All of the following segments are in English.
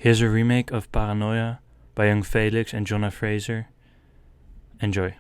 Here's a remake of Paranoia by Yung Felix and Jonna Fraser. Enjoy.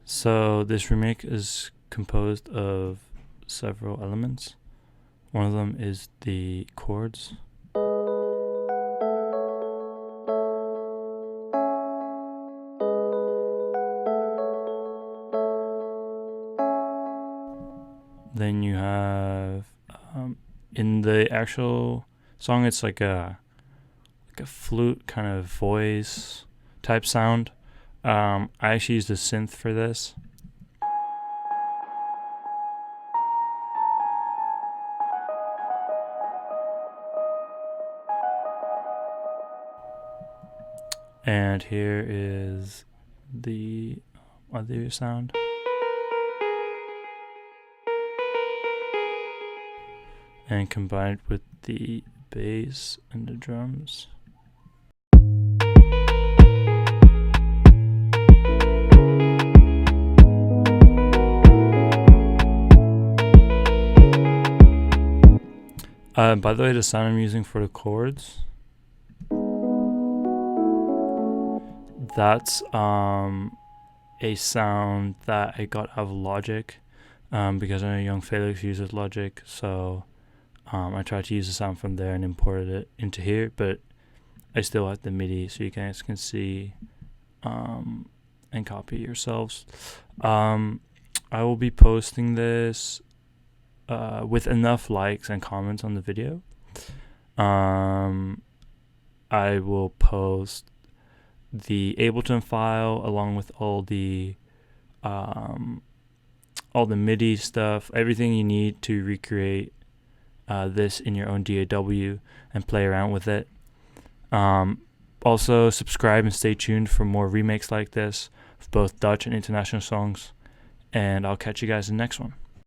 So this remake is composed of several elements. One of them is the chords. Then you have in the actual song, it's like a flute kind of voice type sound. I actually used a synth for this. And here is the other sound. And combined with the bass and the drums. By the way, the sound I'm using for the chords, that's a sound that I got out of Logic, because I know Yung Felix uses Logic, so I tried to use the sound from there and imported it into here, but I still have the MIDI, so you guys can see and copy yourselves. I will be posting this with enough likes and comments on the video. I will post the Ableton file along with all the MIDI stuff, everything you need to recreate this in your own DAW and play around with it. Also subscribe and stay tuned for more remakes like this of both Dutch and international songs, and I'll catch you guys in the next one.